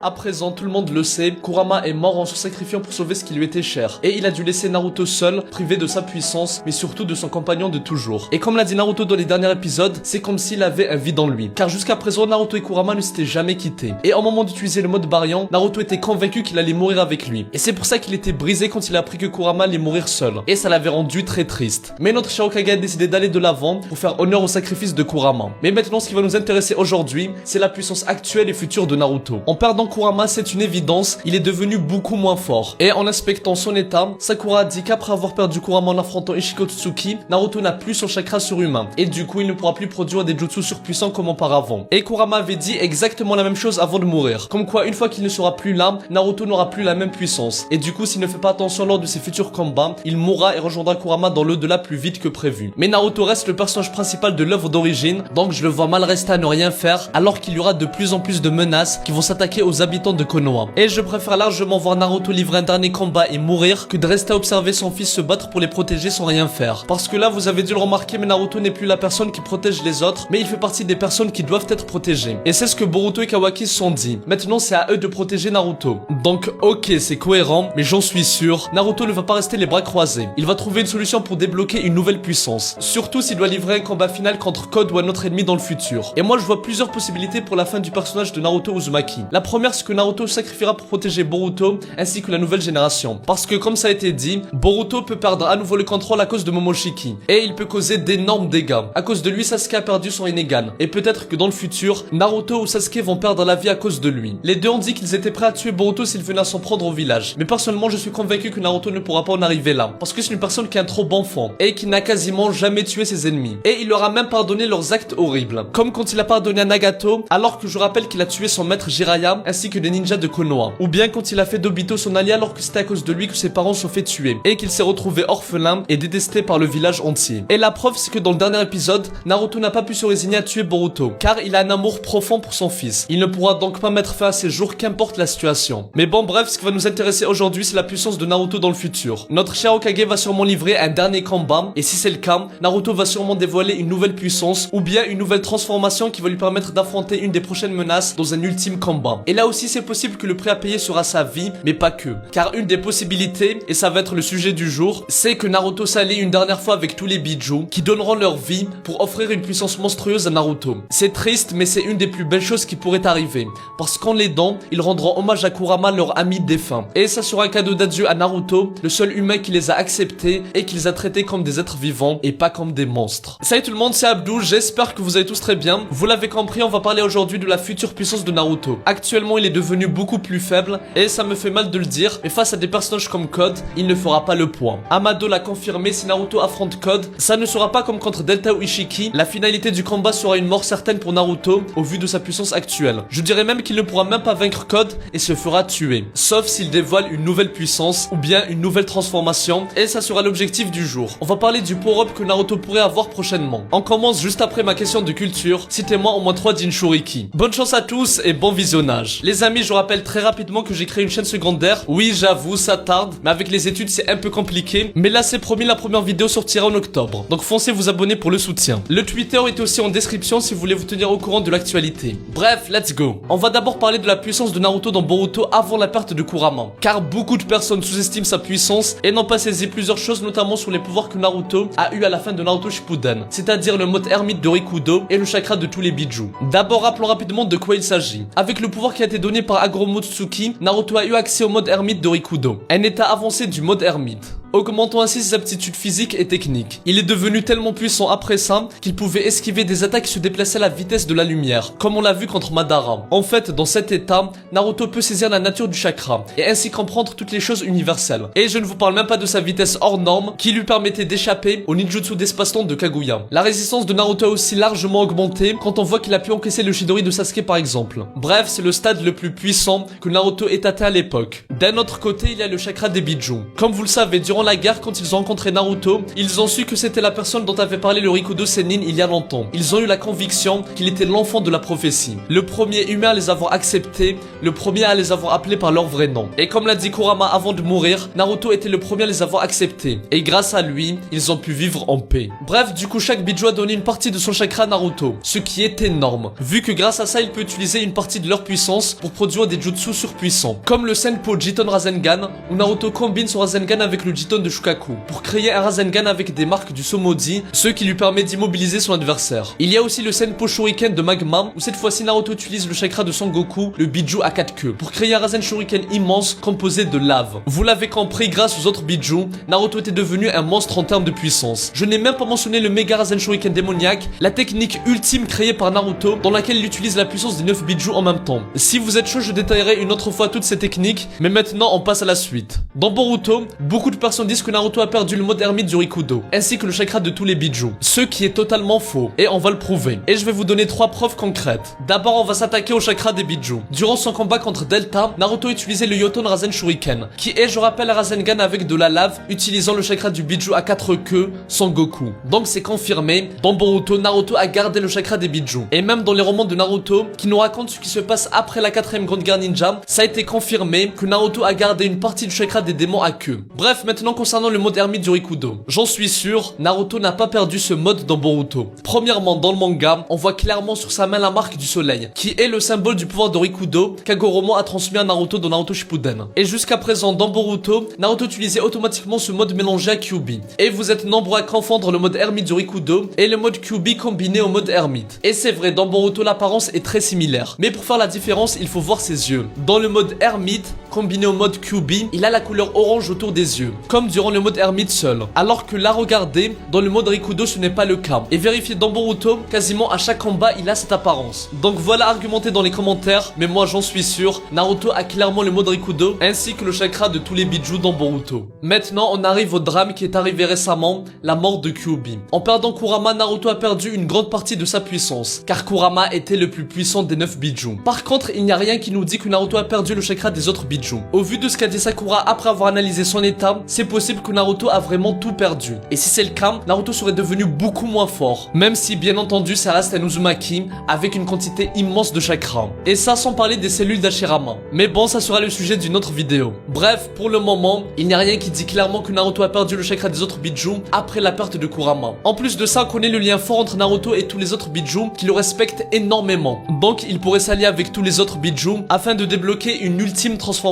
À présent, tout le monde le sait, Kurama est mort en se sacrifiant pour sauver ce qui lui était cher. Et il a dû laisser Naruto seul, privé de sa puissance, mais surtout de son compagnon de toujours. Et comme l'a dit Naruto dans les derniers épisodes, c'est comme s'il avait un vide en lui. Car jusqu'à présent, Naruto et Kurama ne s'étaient jamais quittés. Et au moment d'utiliser le mode Baryon, Naruto était convaincu qu'il allait mourir avec lui. Et c'est pour ça qu'il était brisé quand il a appris que Kurama allait mourir seul. Et ça l'avait rendu très triste. Mais notre Shirokage a décidé d'aller de l'avant pour faire honneur au sacrifice de Kurama. Mais maintenant, ce qui va nous intéresser aujourd'hui, c'est la puissance actuelle et future de Naruto. En perdant Kurama, c'est une évidence, il est devenu beaucoup moins fort. Et en inspectant son état, Sakura a dit qu'après avoir perdu Kurama en affrontant Ichiko Tsuki, Naruto n'a plus son chakra surhumain. Et du coup, il ne pourra plus produire des jutsu surpuissants comme auparavant. Et Kurama avait dit exactement la même chose avant de mourir. Comme quoi, une fois qu'il ne sera plus là, Naruto n'aura plus la même puissance. Et du coup, s'il ne fait pas attention lors de ses futurs combats, il mourra et rejoindra Kurama dans l'au-delà plus vite que prévu. Mais Naruto reste le personnage principal de l'œuvre d'origine, donc je le vois mal rester à ne rien faire, alors qu'il y aura de plus en plus de menaces qui vont s'attaquer aux habitants de Konoha. Et je préfère largement voir Naruto livrer un dernier combat et mourir que de rester à observer son fils se battre pour les protéger sans rien faire. Parce que là, vous avez dû le remarquer, mais Naruto n'est plus la personne qui protège les autres, mais il fait partie des personnes qui doivent être protégées. Et c'est ce que Boruto et Kawaki se sont dit. Maintenant, c'est à eux de protéger Naruto. Donc, ok, c'est cohérent, mais j'en suis sûr, Naruto ne va pas rester les bras croisés. Il va trouver une solution pour débloquer une nouvelle puissance. Surtout s'il doit livrer un combat final contre Code ou un autre ennemi dans le futur. Et moi, je vois plusieurs possibilités pour la fin du personnage de Naruto Uzumaki. La première, c'est que Naruto sacrifiera pour protéger Boruto ainsi que la nouvelle génération. Parce que comme ça a été dit, Boruto peut perdre à nouveau le contrôle à cause de Momoshiki. Et il peut causer d'énormes dégâts. À cause de lui, Sasuke a perdu son Rinnegan. Et peut-être que dans le futur, Naruto ou Sasuke vont perdre la vie à cause de lui. Les deux ont dit qu'ils étaient prêts à tuer Boruto s'il venait à s'en prendre au village. Mais personnellement, je suis convaincu que Naruto ne pourra pas en arriver là. Parce que c'est une personne qui a un trop bon fond. Et qui n'a quasiment jamais tué ses ennemis. Et il leur a même pardonné leurs actes horribles. Comme quand il a pardonné à Nagato, alors que je rappelle qu'il a tué son maître Jiraiya ainsi que des ninjas de Konoha. Ou bien quand il a fait d'Obito son allié alors que c'était à cause de lui que ses parents se sont fait tuer. Et qu'il s'est retrouvé orphelin et détesté par le village entier. Et la preuve, c'est que dans le dernier épisode, Naruto n'a pas pu se résigner à tuer Boruto. Car il a un amour profond pour son fils. Il ne pourra donc pas mettre fin à ses jours qu'importe la situation. Mais bon, bref, ce qui va nous intéresser aujourd'hui, c'est la puissance de Naruto dans le futur. Notre Shirokage va sûrement livrer un dernier combat. Et si c'est le cas, Naruto va sûrement dévoiler une nouvelle puissance ou bien une nouvelle transformation qui va lui permettre d'affronter une des prochaines menaces dans un ultime combat. Et là aussi, c'est possible que le prix à payer sera sa vie, mais pas que. Car une des possibilités, et ça va être le sujet du jour, c'est que Naruto s'allie une dernière fois avec tous les Biju qui donneront leur vie pour offrir une puissance monstrueuse à Naruto. C'est triste, mais c'est une des plus belles choses qui pourrait arriver. Parce qu'en l'aidant, ils rendront hommage à Kurama, leur ami défunt. Et ça sera un cadeau d'adieu à Naruto, le seul humain qui les a acceptés et qui les a traités comme des êtres vivants et pas comme des monstres. Salut tout le monde, c'est Abdou, j'espère que vous allez tous très bien. Vous l'avez compris, on va parler aujourd'hui de la future puissance de Naruto. Actuellement, il est devenu beaucoup plus faible et ça me fait mal de le dire, mais face à des personnages comme Code, il ne fera pas le poids. Amado l'a confirmé, si Naruto affronte Code, ça ne sera pas comme contre Delta ou Ishiki, la finalité du combat sera une mort certaine pour Naruto au vu de sa puissance actuelle. Je dirais même qu'il ne pourra même pas vaincre Code et se fera tuer, sauf s'il dévoile une nouvelle puissance ou bien une nouvelle transformation, et ça sera l'objectif du jour. On va parler du power-up que Naruto pourrait avoir prochainement. On commence juste après ma question de culture, citez-moi au moins 3 Jinchuriki. Bonne chance à tous et bon visionnage. Les amis, je rappelle très rapidement que j'ai créé une chaîne secondaire. Oui, j'avoue, ça tarde, mais avec les études c'est un peu compliqué, mais là c'est promis, la première vidéo sortira en octobre, donc foncez vous abonner pour le soutien. Le Twitter est aussi en description si vous voulez vous tenir au courant de l'actualité. Bref, let's go. On va d'abord parler de la puissance de Naruto dans Boruto avant la perte de Kurama, car beaucoup de personnes sous-estiment sa puissance et n'ont pas saisi plusieurs choses, notamment sur les pouvoirs que Naruto a eu à la fin de Naruto Shippuden, c'est-à-dire le mode ermite de Rikudo et le chakra de tous les Biju. D'abord rappelons rapidement de quoi il s'agit. Avec le pouvoir qui a été donné par Agoromotsuki, Naruto a eu accès au mode ermite de Rikudo, un état avancé du mode ermite, augmentant ainsi ses aptitudes physiques et techniques. Il est devenu tellement puissant après ça qu'il pouvait esquiver des attaques qui se déplaçaient à la vitesse de la lumière, comme on l'a vu contre Madara. En fait, dans cet état, Naruto peut saisir la nature du chakra et ainsi comprendre toutes les choses universelles. Et je ne vous parle même pas de sa vitesse hors norme qui lui permettait d'échapper au ninjutsu d'espace-temps de Kaguya. La résistance de Naruto a aussi largement augmenté quand on voit qu'il a pu encaisser le Chidori de Sasuke par exemple. Bref, c'est le stade le plus puissant que Naruto ait atteint à l'époque. D'un autre côté, il y a le chakra des Biju. Comme vous le savez, durant la guerre, quand ils ont rencontré Naruto, ils ont su que c'était la personne dont avait parlé le Rikudo Sennin il y a longtemps. Ils ont eu la conviction qu'il était l'enfant de la prophétie. Le premier humain à les avoir acceptés, le premier à les avoir appelés par leur vrai nom. Et comme l'a dit Kurama avant de mourir, Naruto était le premier à les avoir acceptés. Et grâce à lui, ils ont pu vivre en paix. Bref, du coup, chaque Biju a donné une partie de son chakra à Naruto, ce qui est énorme, vu que grâce à ça, il peut utiliser une partie de leur puissance pour produire des jutsu surpuissants, comme le Senpo Jiton Rasengan, où Naruto combine son Rasengan avec le Jiton de Shukaku, pour créer un Rasengan avec des marques du Somodi, ce qui lui permet d'immobiliser son adversaire. Il y a aussi le Senpo Shuriken de Magma, où cette fois-ci Naruto utilise le chakra de Son Goku, le Biju à 4 queues, pour créer un Rasen Shuriken immense composé de lave. Vous l'avez compris, grâce aux autres Biju, Naruto était devenu un monstre en termes de puissance. Je n'ai même pas mentionné le Mega Rasen Shuriken démoniaque, la technique ultime créée par Naruto, dans laquelle il utilise la puissance des 9 Biju en même temps. Si vous êtes chaud, je détaillerai une autre fois toutes ces techniques, mais maintenant on passe à la suite. Dans Boruto, beaucoup de personnes disent que Naruto a perdu le mode ermite du Rikudo, ainsi que le chakra de tous les Biju, ce qui est totalement faux, et on va le prouver. Et je vais vous donner 3 preuves concrètes. D'abord, on va s'attaquer au chakra des Biju. Durant son combat contre Delta, Naruto utilisait le Yoton Rasen Shuriken, qui est, je rappelle, un Rasengan avec de la lave, utilisant le chakra du Biju à 4 queues, Son Goku. Donc c'est confirmé, dans Boruto, Naruto a gardé le chakra des Biju. Et même dans les romans de Naruto, qui nous racontent ce qui se passe après la 4ème grande guerre ninja, ça a été confirmé que Naruto a gardé une partie du chakra des démons à queue. Bref, maintenant concernant le mode ermite du Rikudo. J'en suis sûr, Naruto n'a pas perdu ce mode dans Boruto. Premièrement, dans le manga, on voit clairement sur sa main la marque du soleil, qui est le symbole du pouvoir de Rikudo qu'Hagoromo a transmis à Naruto dans Naruto Shippuden. Et jusqu'à présent, dans Boruto, Naruto utilisait automatiquement ce mode mélangé à Kyuubi. Et vous êtes nombreux à confondre le mode ermite du Rikudo et le mode Kyuubi combiné au mode ermite. Et c'est vrai, dans Boruto, l'apparence est très similaire. Mais pour faire la différence, il faut voir ses yeux. Dans le mode ermite, combiné au mode Kyuubi, il a la couleur orange autour des yeux, comme durant le mode ermite seul. Alors que là, regardez, dans le mode Rikudo, ce n'est pas le cas. Et vérifiez dans Boruto, quasiment à chaque combat, il a cette apparence. Donc voilà, argumentez dans les commentaires, mais moi j'en suis sûr, Naruto a clairement le mode Rikudo, ainsi que le chakra de tous les Biju dans Boruto. Maintenant, on arrive au drame qui est arrivé récemment, la mort de Kyuubi. En perdant Kurama, Naruto a perdu une grande partie de sa puissance, car Kurama était le plus puissant des 9 Biju. Par contre, il n'y a rien qui nous dit que Naruto a perdu le chakra des autres Biju. Au vu de ce qu'a dit Sakura après avoir analysé son état, c'est possible que Naruto a vraiment tout perdu. Et si c'est le cas, Naruto serait devenu beaucoup moins fort. Même si, bien entendu, ça reste un Uzumaki avec une quantité immense de chakra. Et ça sans parler des cellules d'Hashirama. Mais bon, ça sera le sujet d'une autre vidéo. Bref, pour le moment, il n'y a rien qui dit clairement que Naruto a perdu le chakra des autres Biju après la perte de Kurama. En plus de ça, on connaît le lien fort entre Naruto et tous les autres Biju qui le respectent énormément. Donc, il pourrait s'allier avec tous les autres Biju afin de débloquer une ultime transformation.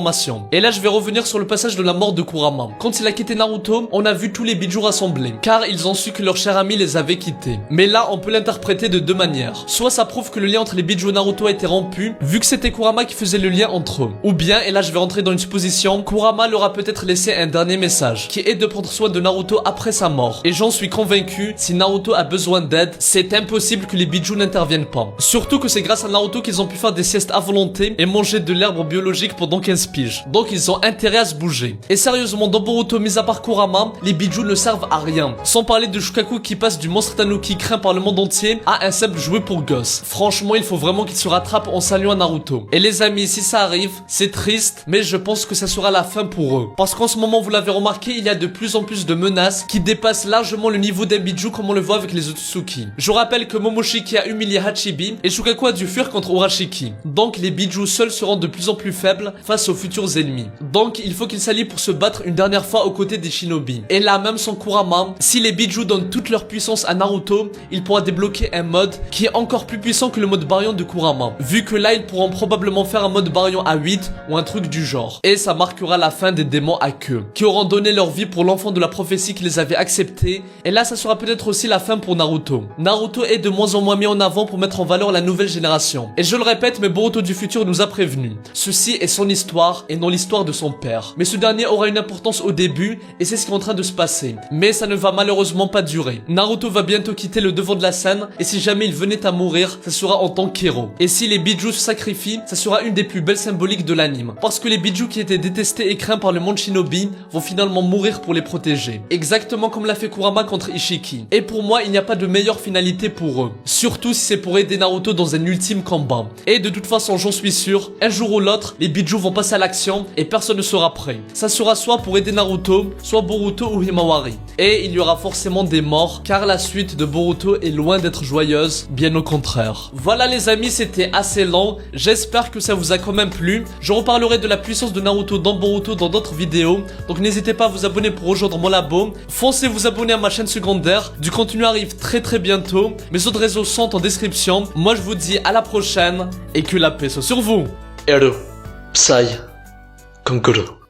Et là, je vais revenir sur le passage de la mort de Kurama. Quand il a quitté Naruto, on a vu tous les Biju rassemblés, car ils ont su que leur cher ami les avait quittés. Mais là, on peut l'interpréter de deux manières. Soit ça prouve que le lien entre les Biju et Naruto a été rompu, vu que c'était Kurama qui faisait le lien entre eux. Ou bien, et là je vais rentrer dans une supposition, Kurama leur a peut-être laissé un dernier message, qui est de prendre soin de Naruto après sa mort. Et j'en suis convaincu, si Naruto a besoin d'aide, c'est impossible que les Biju n'interviennent pas. Surtout que c'est grâce à Naruto qu'ils ont pu faire des siestes à volonté et manger de l'herbe biologique pendant 15 piges. Donc ils ont intérêt à se bouger. Et sérieusement, dans Boruto, mis à part Kurama, les Biju ne servent à rien. Sans parler de Shukaku qui passe du monstre Tanuki craint par le monde entier à un simple jouet pour gosses. Franchement, il faut vraiment qu'il se rattrape en saluant Naruto. Et les amis, si ça arrive, c'est triste, mais je pense que ça sera la fin pour eux. Parce qu'en ce moment, vous l'avez remarqué, il y a de plus en plus de menaces qui dépassent largement le niveau d'un Biju comme on le voit avec les Otsutsuki. Je rappelle que Momoshiki a humilié Hachibi et Shukaku a dû fuir contre Urashiki. Donc les Biju seuls seront de plus en plus faibles face aux futurs ennemis. Donc il faut qu'ils s'allient pour se battre une dernière fois aux côtés des shinobi. Et là même sans Kurama, si les Biju donnent toute leur puissance à Naruto, il pourra débloquer un mode qui est encore plus puissant que le mode Baryon de Kurama. Vu que là ils pourront probablement faire un mode Baryon à 8 ou un truc du genre. Et ça marquera la fin des démons à queue, qui auront donné leur vie pour l'enfant de la prophétie qui les avait acceptés. Et là ça sera peut-être aussi la fin pour Naruto. Naruto est de moins en moins mis en avant pour mettre en valeur la nouvelle génération. Et je le répète, mais Boruto du futur nous a prévenus. Ceci est son histoire et non l'histoire de son père. Mais ce dernier aura une importance au début et c'est ce qui est en train de se passer. Mais ça ne va malheureusement pas durer. Naruto va bientôt quitter le devant de la scène et si jamais il venait à mourir, ça sera en tant qu'héros. Et si les Biju se sacrifient, ça sera une des plus belles symboliques de l'anime. Parce que les Biju qui étaient détestés et craints par le monde shinobi vont finalement mourir pour les protéger. Exactement comme l'a fait Kurama contre Ishiki. Et pour moi, il n'y a pas de meilleure finalité pour eux. Surtout si c'est pour aider Naruto dans un ultime combat. Et de toute façon, j'en suis sûr, un jour ou l'autre, les Biju vont passer à l'action réaction et personne ne sera prêt. Ça sera soit pour aider Naruto, soit Boruto ou Himawari. Et il y aura forcément des morts car la suite de Boruto est loin d'être joyeuse, bien au contraire. Voilà les amis, c'était assez long, j'espère que ça vous a quand même plu. Je reparlerai de la puissance de Naruto dans Boruto dans d'autres vidéos, donc n'hésitez pas à vous abonner pour rejoindre mon labo. Foncez vous abonner à ma chaîne secondaire, du contenu arrive très bientôt, mes autres réseaux sont en description. Moi je vous dis à la prochaine et que la paix soit sur vous. Psy Conclu.